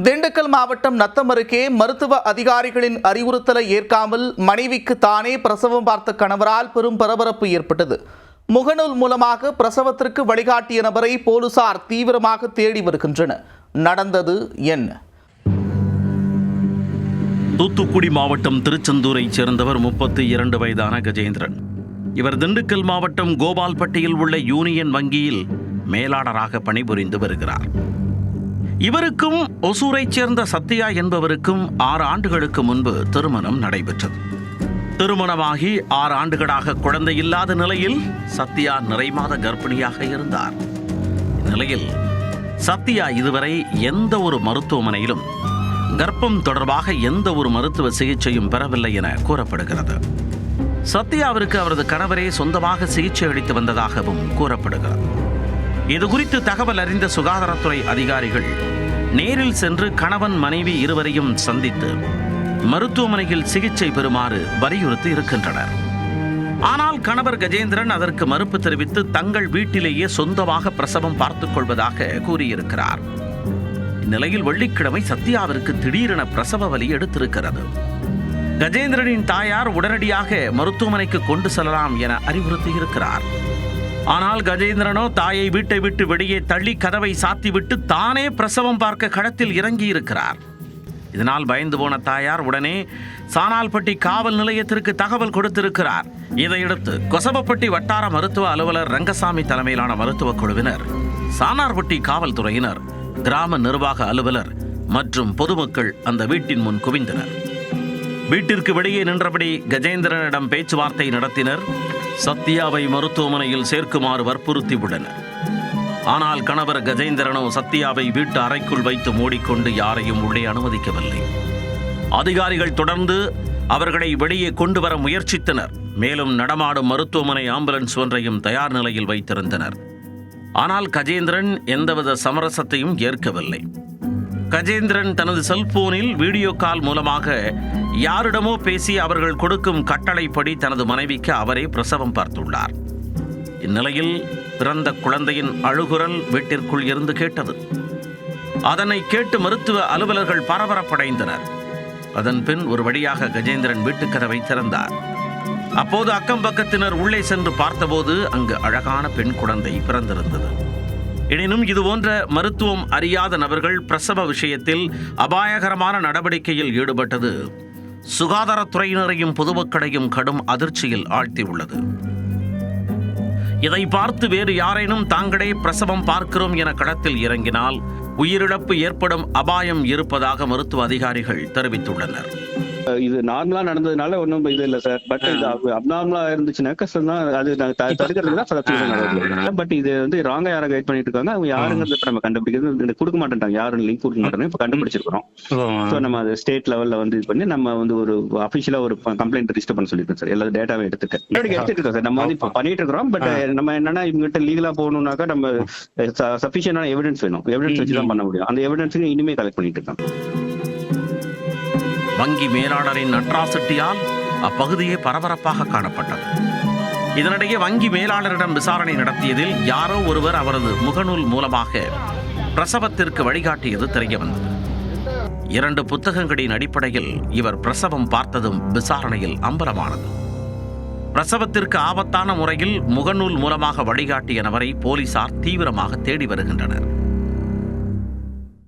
திண்டுக்கல் மாவட்டம் நத்தம் அருகே மருத்துவ அதிகாரிகளின் அறிவுறுத்தலை ஏற்காமல் மனைவிக்கு தானே பிரசவம் பார்த்த கணவரால் பெரும் பரபரப்பு ஏற்பட்டது. முகநூல் மூலமாக பிரசவத்திற்கு வழிகாட்டிய நபரை போலீசார் தீவிரமாக தேடி வருகின்றனர். நடந்தது என்ன? தூத்துக்குடி மாவட்டம் திருச்செந்தூரைச் சேர்ந்தவர் 32 வயதான கஜேந்திரன். இவர் திண்டுக்கல் மாவட்டம் கோபால்பட்டியில் உள்ள யூனியன் வங்கியில் மேலாளராக பணிபுரிந்து வருகிறார். இவருக்கும் ஒசூரைச் சேர்ந்த சத்யா என்பவருக்கும் 6 ஆண்டுகளுக்கு முன்பு திருமணம் நடைபெற்றது. திருமணமாகி 6 ஆண்டுகளாக குழந்தை இல்லாத நிலையில் சத்யா நிறைமாத கர்ப்பிணியாக இருந்தார். இந்நிலையில் சத்யா இதுவரை எந்த ஒரு மருத்துவமனையிலும் கர்ப்பம் தொடர்பாக எந்த ஒரு மருத்துவ சிகிச்சையும் பெறவில்லை என கூறப்படுகிறது. சத்யாவிற்கு அவரது கணவரே சொந்தமாக சிகிச்சை அளித்து வந்ததாகவும் கூறப்படுகிறது. இதுகுறித்து தகவல் அறிந்த சுகாதாரத்துறை அதிகாரிகள் நேரில் சென்று கணவன் மனைவி இருவரையும் சந்தித்து மருத்துவமனையில் சிகிச்சை பெறுமாறு வலியுறுத்தி இருக்கின்றனர். ஆனால் கணவர் கஜேந்திரன் அதற்கு மறுப்பு தெரிவித்து தங்கள் வீட்டிலேயே சொந்தமாக பிரசவம் பார்த்துக் கொள்வதாக கூறியிருக்கிறார். இந்நிலையில் வெள்ளிக்கிழமை சத்யாவிற்கு திடீரென பிரசவ வலி எடுத்திருக்கிறது. கஜேந்திரனின் தாயார் உடனடியாக மருத்துவமனைக்கு கொண்டு செல்லலாம் என அறிவுறுத்தியிருக்கிறார். ஆனால் கஜேந்திரனோ தாயை வீட்டை விட்டு வெளியே தள்ளி கதவை சாத்திவிட்டு தானே பிரசவம் பார்க்க களத்தில் இறங்கியிருக்கிறார். இதனால் பயந்து போன தாயார் உடனே சானால்பட்டி காவல் நிலையத்திற்கு தகவல் கொடுத்திருக்கிறார். இதையடுத்து கொசவப்பட்டி வட்டார மருத்துவ அலுவலர் ரங்கசாமி தலைமையிலான மருத்துவக் குழுவினர், சானார்பட்டி காவல்துறையினர், கிராம நிர்வாக அலுவலர் மற்றும் பொதுமக்கள் அந்த வீட்டின் முன் குவிந்தனர். வீட்டிற்கு வெளியே நின்றபடி கஜேந்திரனிடம் பேச்சுவார்த்தை நடத்தினர். சத்யாவை மருத்துவமனையில் சேர்க்குமாறு வற்புறுத்திவிட்டனர். ஆனால் கணவர் கஜேந்திரனோ சத்யாவை வீட்டு அறைக்குள் வைத்து மூடிக்கொண்டு யாரையும் உள்ளே அனுமதிக்கவில்லை. அதிகாரிகள் தொடர்ந்து அவர்களை வெளியே கொண்டு வர முயற்சித்தனர். மேலும் நடமாடும் மருத்துவமனை ஆம்புலன்ஸ் ஒன்றையும் தயார் நிலையில் வைத்திருந்தனர். ஆனால் கஜேந்திரன் எந்தவித சமரசத்தையும் ஏற்கவில்லை. கஜேந்திரன் தனது செல்போனில் வீடியோ கால் மூலமாக யாரிடமோ பேசி அவர்கள் கொடுக்கும் கட்டளைப்படி தனது மனைவிக்கு அவரே பிரசவம் பார்த்துள்ளார். இந்நிலையில் பிறந்த குழந்தையின் அழுகுரல் வீட்டிற்குள் இருந்து கேட்டது. அதனை கேட்டு மருத்துவ அலுவலர்கள் பரபரப்படைந்தனர். அதன் பின் ஒரு வழியாக கஜேந்திரன் வீட்டுக்கதவை திறந்தார். அப்போது அக்கம் பக்கத்தினர் உள்ளே சென்று பார்த்தபோது அங்கு அழகான பெண் குழந்தை பிறந்திருந்தது. எனினும் இதுபோன்ற மருத்துவம் அறியாத நபர்கள் பிரசவ விஷயத்தில் அபாயகரமான நடவடிக்கையில் ஈடுபட்டது சுகாதாரத்துறையினரையும் பொதுமக்களையும் கடும் அதிர்ச்சியில் ஆழ்த்தியுள்ளது. இதை பார்த்து வேறு யாரேனும் தாங்களே பிரசவம் பார்க்கிறோம் என களத்தில் இறங்கினால் உயிரிழப்பு ஏற்படும் அபாயம் இருப்பதாக மருத்துவ அதிகாரிகள் தெரிவித்துள்ளனர். இது நார்மலா நடந்ததுனால ஒன்றும் இது இல்லை சார். பட் இது அப்நார்மலா இருந்துச்சுன்னா கஷ்டம் தான். அது தடுக்கிறதுக்கு தான். பட் இது வந்து ராங்கா யாரை கைட் பண்ணிட்டு இருக்காங்க. அவங்க யாருங்கிறது நம்ம கண்டுபிடிக்கிறது கொடுக்க மாட்டேன்ட்டாங்க. யாரும் லிங்க் கொடுக்க மாட்டேன். இப்ப கண்டுபிடிச்சிருக்கிறோம். ஸோ நம்ம அது ஸ்டேட் லெவல்ல வந்து இது பண்ணி நம்ம வந்து ஒரு அபிஷியலா ஒரு கம்ப்ளைண்ட் ரெஜிஸ்டர் பண்ண சொல்லிருக்கோம் சார். எல்லா டேட்டாவை எடுத்துட்டு இருக்கோம் சார். நம்ம வந்து இப்போ பண்ணிட்டு இருக்கிறோம். பட் நம்ம என்னன்னா இவங்ககிட்ட லீகலா போகணும்னாக்கா நம்ம சஃபிஷியன்டான எவிடன்ஸ் வேணும். எவிடன்ஸ் வச்சு தான் பண்ண முடியும். அந்த எவிடன்ஸுக்கு இனிமே கலெக்ட் பண்ணிட்டு இருக்கோம். வங்கி மேலாளரின் அட்ராசிட்டியால் அப்பகுதியே பரபரப்பாக காணப்பட்டது. இதனிடையே வங்கி மேலாளரிடம் விசாரணை நடத்தியதில் யாரோ ஒருவர் அவரது முகநூல் மூலமாக பிரசவத்திற்கு வழிகாட்டியது தெரியவந்தது. 2 புத்தகங்களின் அடிப்படையில் இவர் பிரசவம் பார்த்ததும் விசாரணையில் அம்பலமானது. பிரசவத்திற்கு ஆபத்தான முறையில் முகநூல் மூலமாக வழிகாட்டிய நபரை போலீசார் தீவிரமாக தேடி வருகின்றனர்.